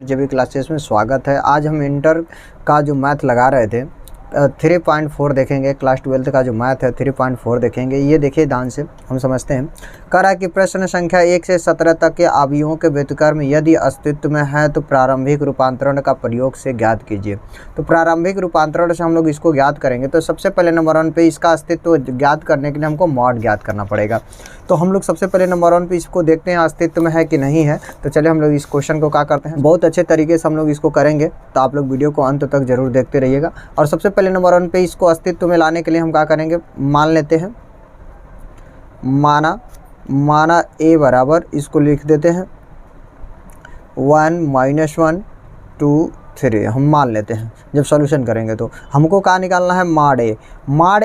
जेबी classes में स्वागत है। आज हम इंटर का जो मैथ लगा रहे थे 3.4 देखेंगे। क्लास 12 का जो मैथ है 3.4 देखेंगे। ये देखिए ध्यान से हम समझते हैं। कह रहा है कि प्रश्न संख्या 1 से 17 तक के अवयवों के व्युत्क्रम यदि अस्तित्व में है तो प्रारंभिक रूपांतरण का प्रयोग से ज्ञात कीजिए। तो प्रारंभिक रूपांतरण से हम लोग इसको ज्ञात करेंगे। तो सबसे पहले नंबर 1 पे इसका अस्तित्व ज्ञात करने के लिए हमको मॉड ज्ञात करना पड़ेगा। तो हम लोग सबसे पहले नंबर 1 पे इसको देखते हैं अस्तित्व में है कि नहीं है। तो चलिए हम लोग इस क्वेश्चन को क्या करते हैं, बहुत अच्छे तरीके से हम लोग इसको करेंगे। तो आप लोग वीडियो को अंत तक जरूर देखते रहिएगा। और सबसे पहले नंबर 1 पे इसको अस्तित्व में लाने के लिए हम क्या करेंगे, मान लेते हैं, माना a बराबर, इसको लिख देते हैं 1 - 1 2 3 हम मान लेते हैं। जब सॉल्यूशन करेंगे तो हमको क्या निकालना है, माड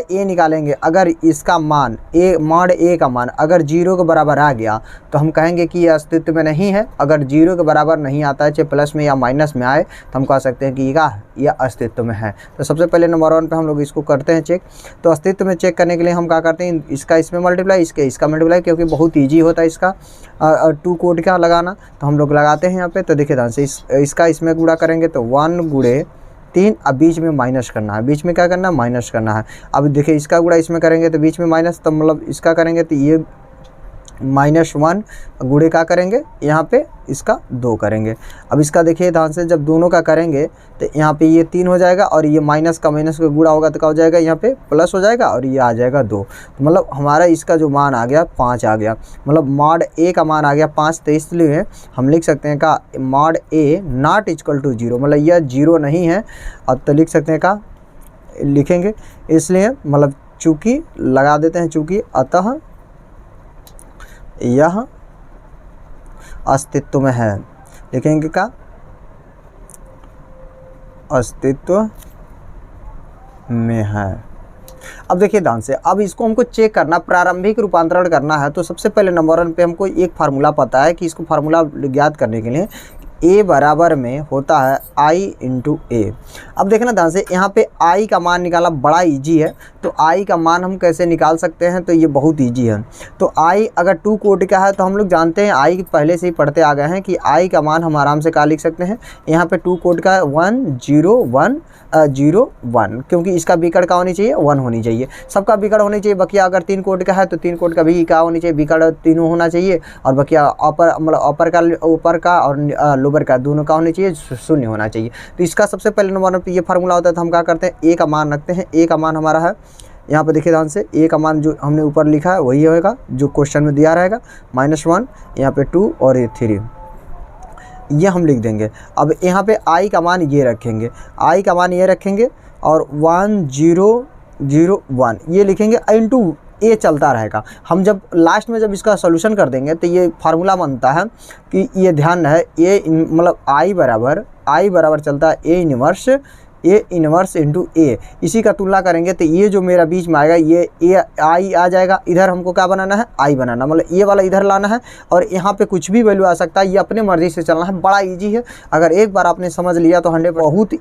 ए निकालेंगे। अगर इसका मान माड ए का मान अगर 0 के बराबर आ गया तो हम कहेंगे कि ये अस्तित्व में नहीं है। अगर 0 के बराबर नहीं आता है, चाहे प्लस में या माइनस में आए, तो हम कह सकते हैं कि ये अस्तित्व में है। तो सबसे पहले नंबर 1 पे हम लोग इसको करते हैं चेक। तो अस्तित्व में चेक करने के लिए हम क्या करते हैं, इसका इसमें मल्टीप्लाई, इसका मल्टीप्लाई, क्योंकि बहुत ईजी होता है इसका 2 कोड का लगाना। तो हम लोग लगाते हैं यहाँ पे। तो देखिए ध्यान से इसका इसमें गुणा करेंगे तो 1 × 3, अब बीच में माइनस करना है। बीच में क्या करना है, माइनस करना है। अब देखिए इसका गुणा इसमें करेंगे तो बीच में माइनस, तो मतलब इसका करेंगे तो ये -1 गुणे का करेंगे, यहाँ पे इसका 2 करेंगे। अब इसका देखिए ध्यान से, जब दोनों का करेंगे तो यहाँ पे ये 3 हो जाएगा और ये माइनस का गुणा होगा तो क्या हो जाएगा, यहाँ पे प्लस हो जाएगा और ये आ जाएगा 2। तो मतलब हमारा इसका जो मान आ गया 5 आ गया। मतलब मॉड ए का मान आ गया 5। तो इसलिए हम लिख सकते हैं का mod a not equal to 0, मतलब यह 0 नहीं है। अब तो लिख सकते हैं का, लिखेंगे इसलिए मतलब चूँकि लगा देते हैं, चूँकि अतः यह अस्तित्व में है। लिखेंगे का अस्तित्व में है। अब देखिए ध्यान से, अब इसको हमको चेक करना, प्रारंभिक रूपांतरण करना है। तो सबसे पहले नंबर 1 पे हमको एक फार्मूला पता है कि इसको फार्मूला ज्ञात करने के लिए a बराबर में होता है i × a। अब देखना ध्यान से, यहाँ पे i का मान निकालना बड़ा इजी है। तो i का मान हम कैसे निकाल सकते हैं, तो ये बहुत इजी है। तो i अगर 2 कोड का है तो हम लोग जानते हैं, i पहले से ही पढ़ते आ गए हैं कि i का मान हम आराम से क्या लिख सकते हैं, यहाँ पे 2 कोड का 1 0 1 0 1, क्योंकि इसका बिकड़ का होनी चाहिए 1 होनी चाहिए, सबका बिकड़ होनी चाहिए। बकिया अगर 3 कोड का है तो 3 कोड का भी क्या होनी चाहिए, बिकड़ तीनों होना चाहिए। और बकिया ऊपर का और लोअर का दोनों का होनी चाहिए, 0 होना चाहिए। तो इसका सबसे पहले नंबर पे ये फार्मूला होता है। तो हम क्या करते हैं, a का मान रखते हैं। a का मान हमारा है, यहाँ पे देखिए ध्यान से, a का मान जो हमने ऊपर लिखा है वही होगा जो क्वेश्चन में दिया रहेगा, -1, यहाँ पे 2 और ये 3, ये हम लिख देंगे। अब यहाँ पे i का मान ये रखेंगे, i का मान ये रखेंगे और 1 0 0 1 ये लिखेंगे, इंटू ये चलता रहेगा। हम जब लास्ट में जब इसका सॉल्यूशन कर देंगे तो ये फार्मूला बनता है कि ये ध्यान है, ये मतलब i बराबर चलता है a इनवर्स इंटू a। इसी का तुलना करेंगे तो ये जो मेरा बीच में आएगा ये i आ जाएगा। इधर हमको क्या बनाना है, i बनाना, मतलब ये वाला इधर लाना है और यहाँ पे कुछ भी वैल्यू आ सकता है। ये अपने मर्जी से चलना है, बड़ा इजी है। अगर एक बार आपने समझ लिया तो 100 बहुत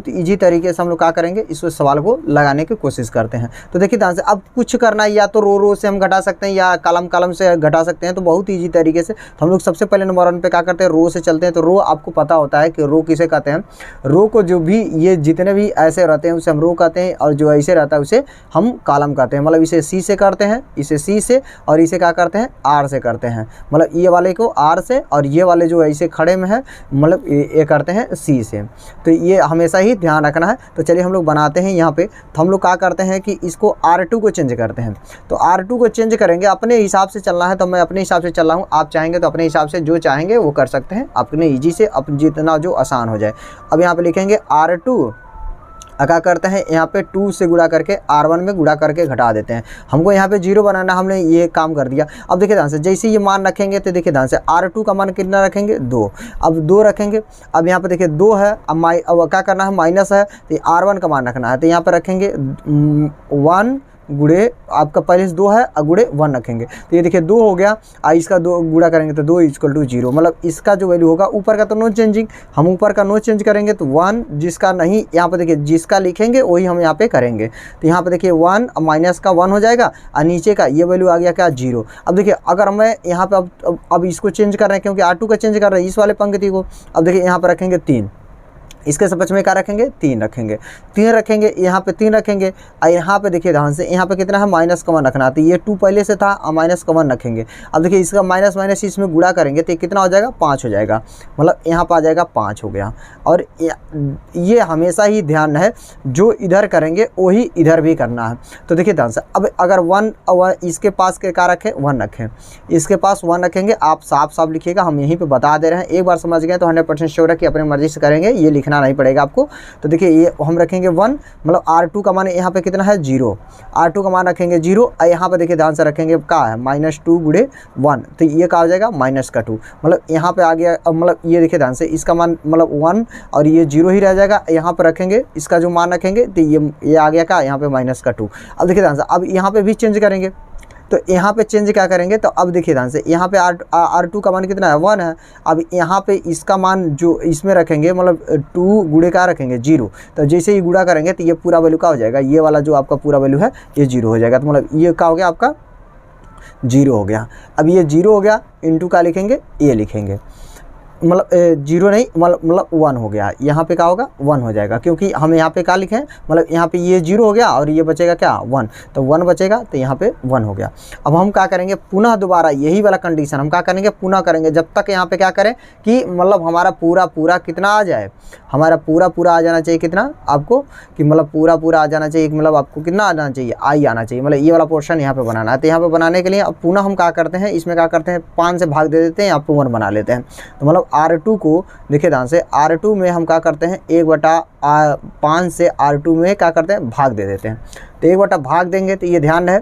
ईजी तरीके से हम लोग क्या करेंगे, इस सवाल को लगाने की कोशिश करते हैं। तो देखिए ध्यान से, अब कुछ करना है, या तो रो से हम घटा सकते हैं या कलम से घटा सकते हैं। तो बहुत इजी तरीके से तो हम लोग सबसे पहले नंबर 1 पे क्या करते हैं, रो से चलते हैं। तो रो आपको पता होता है कि रो किसे कहते हैं। रो को जो भी ये जितने भी ऐसे रहते हैं उसे हम रो कहते हैं, और जो ऐसे रहता है उसे हम कॉलम कहते हैं। मतलब इसे सी से करते हैं, इसे सी से, और इसे क्या करते हैं, आर से करते हैं। मतलब ये वाले को आर से और ये वाले जो ऐसे खड़े में है मतलब ये करते हैं सी से। तो ये हमेशा ही ध्यान रखना है। तो चलिए हम लोग बनाते हैं यहाँ पे। तो हम लोग क्या करते हैं कि इसको R2 को चेंज करते हैं। तो R2 को चेंज करेंगे, अपने हिसाब से चलना है। तो मैं अपने हिसाब से चल रहा हूँ, आप चाहेंगे तो अपने हिसाब से जो चाहेंगे वो कर सकते हैं, अपने ईजी से, जितना जो आसान हो जाए। अब यहाँ पे लिखेंगे R2, क्या करते हैं, यहाँ पे 2 से गुणा करके R1 में गुणा करके घटा देते हैं। हमको यहाँ पे 0 बनाना, हमने ये काम कर दिया। अब देखिए ध्यान से, जैसे ये मान रखेंगे तो देखिए ध्यान से, R2 का मान कितना रखेंगे, 2। अब 2 रखेंगे। अब यहाँ पे देखिए 2 है, अब क्या करना है, माइनस है, तो R1 का मान रखना है। तो यहाँ पे रखेंगे 1 गुड़े आपका पहले से 2 है और गुड़े 1 रखेंगे, तो ये देखिए 2 हो गया। इसका 2 गुड़ा करेंगे तो 2 = 0, मतलब इसका जो वैल्यू होगा ऊपर का तो नो चेंजिंग, हम ऊपर का नो चेंज करेंगे तो 1, जिसका नहीं यहाँ पे देखिए जिसका लिखेंगे वही हम यहाँ पे करेंगे। तो यहाँ पे देखिए 1 माइनस का 1 हो जाएगा और नीचे का ये वैल्यू आ गया क्या 0। अब देखिए अगर मैं यहाँ पे अब इसको चेंज कर रहे हैं क्योंकि R2 का चेंज कर रहे हैं इस वाले पंक्ति को। अब देखिए यहाँ पर रखेंगे 3, इसके सपक्ष में क्या रखेंगे 3 रखेंगे, 3 रखेंगे, यहाँ पे 3 रखेंगे और यहाँ पे देखिए ध्यान से यहाँ पे कितना है माइनस का 1 रखना, तो ये 2 पहले से था और माइनस का 1 रखेंगे। अब देखिए इसका माइनस माइनस इसमें गुणा करेंगे तो कितना हो जाएगा 5 हो जाएगा, मतलब यहाँ पर आ जाएगा 5 हो गया। और ये हमेशा ही ध्यान है जो इधर करेंगे वही इधर भी करना है। तो देखिए ध्यान से अब अगर 1 इसके पास क्या रखें 1 रखें, इसके पास 1 रखेंगे, आप साफ साफ लिखिएगा, हम यहीं पे बता दे रहे हैं। एक बार समझ गए तो 100% श्योर है कि अपनी मर्जी से करेंगे, ये लिखना नहीं पड़ेगा आपको। तो देखिए ये हम रखेंगे 1, मतलब R2 का मान यहाँ पे कितना है 0, R2 का मान रखेंगे 0 और यहाँ पे देखिए ध्यान से रखेंगे क्या है -2 गुणे 1, तो ये क्या हो जाएगा -2, मतलब यहाँ पे आ गया। मतलब ये देखिए ध्यान से इसका मान मतलब 1 और ये 0 ही रह जाएगा, यहाँ पर रखेंगे इसका जो मान रखेंगे तो ये आ गया क्या यहाँ पे -2। अब देखिए ध्यान से अब यहाँ पे भी चेंज करेंगे, तो यहाँ पे चेंज क्या करेंगे, तो अब देखिए ध्यान से यहाँ पे R2 का मान कितना है 1 है। अब यहाँ पे इसका मान जो इसमें रखेंगे मतलब 2 गुणे का रखेंगे 0, तो जैसे ही गुणा करेंगे तो ये पूरा वैल्यू क्या हो जाएगा, ये वाला जो आपका पूरा वैल्यू है ये 0 हो जाएगा। तो मतलब ये क्या हो गया आपका 0 हो गया। अब ये 0 हो गया इंटू का लिखेंगे ये लिखेंगे, मतलब 0 नहीं मतलब 1 हो गया, यहाँ पे क्या होगा 1 हो जाएगा, क्योंकि हम यहाँ पे क्या लिखें मतलब यहाँ पे ये 0 हो गया और ये बचेगा क्या 1, तो 1 बचेगा तो यहाँ पे 1 हो गया। अब हम क्या करेंगे पुनः दोबारा यही वाला कंडीशन हम क्या करेंगे पुनः करेंगे, जब तक यहाँ पे क्या करें कि मतलब हमारा पूरा कितना आ जाए, हमारा पूरा आ जाना चाहिए कितना आपको, कि मतलब पूरा आ जाना चाहिए, मतलब आपको कितना आना चाहिए I आना चाहिए, मतलब ये वाला पोर्शन यहाँ पे बनाना है। तो यहाँ पे बनाने के लिए अब पुनः हम क्या करते हैं, इसमें क्या करते हैं 5 से भाग दे देते हैं, यहाँ पे 1 बना लेते हैं। तो मतलब R2 को देखिए ध्यान से R2 में हम क्या करते हैं 1/5 से R2 में क्या करते हैं भाग दे देते हैं। तो 1 भाग देंगे तो ये ध्यान है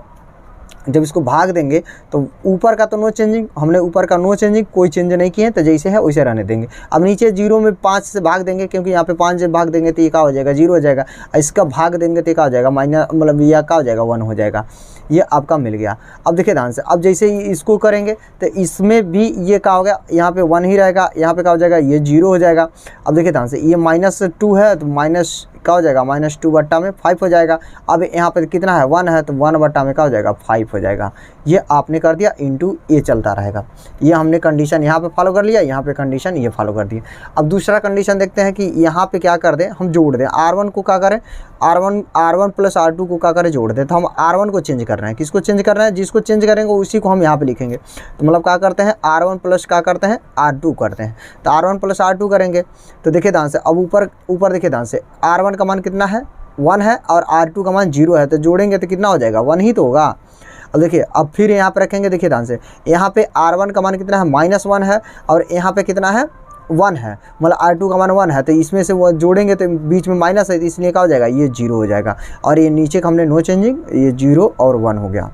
जब इसको भाग देंगे तो ऊपर का तो नो चेंजिंग, हमने ऊपर का नो चेंजिंग कोई चेंज नहीं किए, तो जैसे है वैसे रहने देंगे। अब नीचे 0 में 5 से भाग देंगे, क्योंकि यहाँ पे 5 से भाग देंगे तो ये क्या हो जाएगा 0 हो जाएगा, इसका भाग देंगे तो क्या हो जाएगा माइनस मतलब यह क्या हो जाएगा 1 हो जाएगा, ये आपका मिल गया। अब देखिए ध्यान से अब जैसे ही इसको करेंगे तो इसमें भी ये क्या हो गया, यहाँ पे 1 ही रहेगा, यहाँ पे क्या हो जाएगा ये 0 हो जाएगा। अब देखिए ध्यान से ये -2 है तो माइनस क्या हो जाएगा -2/5 हो जाएगा। अब यहाँ पे कितना है 1 है तो 1/में क्या हो जाएगा 5 हो जाएगा। ये आपने कर दिया इंटू ये चलता रहेगा। ये हमने कंडीशन यहाँ पे फॉलो कर लिया, यहाँ पे कंडीशन ये फॉलो कर दिया। अब दूसरा कंडीशन देखते हैं कि यहाँ पे क्या कर दें, हम जोड़ दें R1 को क्या करें, R1 प्लस R2 को क्या करें जोड़ दें। तो हम R1 को चेंज कर रहे हैं, किसको चेंज कर रहे हैं, जिसको चेंज करेंगे उसी को हम यहाँ पे लिखेंगे। तो मतलब क्या करते हैं R1 प्लस क्या करते हैं R2 करते हैं, तो R1 प्लस R2 करेंगे। तो देखिए ध्यान से अब ऊपर देखिए ध्यान से R1 का मान कितना है 1 है और R2 का मान 0 है, तो जोड़ेंगे तो कितना हो जाएगा 1 ही तो होगा। अब देखिए अब फिर यहाँ पे रखेंगे, देखिए ध्यान से यहाँ पे R1 का मान कितना है -1 है और यहाँ पे कितना है 1 है, मतलब R2 का मान 1 है, तो इसमें से वो जोड़ेंगे तो बीच में माइनस है, तो इसलिए क्या हो जाएगा ये 0 हो जाएगा। और ये नीचे का हमने नो चेंजिंग, ये 0 और 1 हो गया।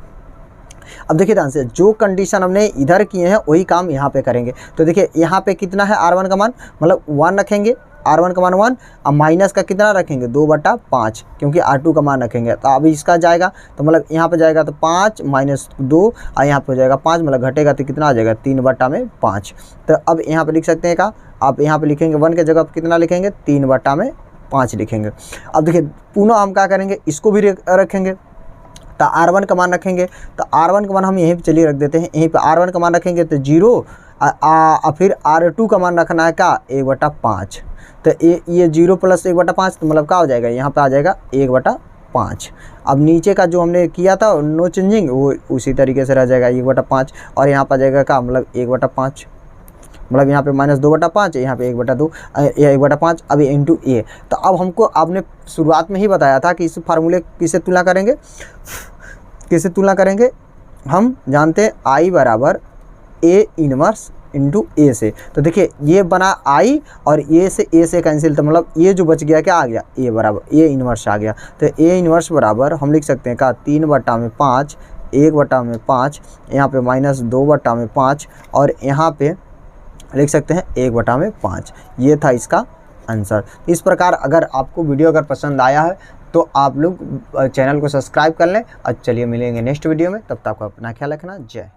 अब देखिए ध्यान से जो कंडीशन हमने इधर किए हैं वही काम यहाँ पे करेंगे। तो देखिए यहाँ पे कितना है R1 का मान मतलब 1 रखेंगे, R1 का मान 1 और माइनस का कितना रखेंगे 2/5, क्योंकि R2 का मान रखेंगे। तो अब इसका जाएगा तो मतलब यहाँ पे जाएगा तो 5 - 2 और यहाँ पे हो जाएगा 5, मतलब घटेगा तो कितना आ जाएगा 3/5। तो अब यहाँ पे लिख सकते हैं का, आप यहाँ पे लिखेंगे 1 के जगह कितना लिखेंगे 3/5 लिखेंगे। अब देखिए पुनः हम क्या करेंगे इसको भी रखेंगे, तो R1 का मान रखेंगे, तो R1 का मान हम यहीं पे चलिए रख देते हैं, यहीं पे R1 का मान रखेंगे तो 0 फिर R2 का मान रखना है क्या 1/5, तो ये 0 प्लस 1/5 तो मतलब क्या हो जाएगा यहाँ पे आ जाएगा 1/5। अब नीचे का जो हमने किया था नो चेंजिंग वो उसी तरीके से रह जाएगा 1/5 और यहाँ पर आ जाएगा क्या मतलब 1/5, मतलब यहाँ पे -2/5 यहाँ पे 1/2 या 1/5। अब इंटू ए, तो अब हमको आपने शुरुआत में ही बताया था कि इस फार्मूले किससे तुलना करेंगे, किससे तुलना करेंगे, हम जानते हैं I बराबर A इनवर्स इंटू ए से। तो देखिए ये बना I और ए से कैंसिल, तो मतलब ये जो बच गया क्या आ गया A बराबर A इनवर्स आ गया। तो A इनवर्स बराबर हम लिख सकते हैं का 3/5 1/5, यहाँ पे -2/5 और यहाँ पे लिख सकते हैं 1/5। ये था इसका आंसर। इस प्रकार अगर आपको वीडियो अगर पसंद आया है तो आप लोग चैनल को सब्सक्राइब कर लें। और चलिए मिलेंगे नेक्स्ट वीडियो में, तब तक आपको अपना ख्याल रखना। जय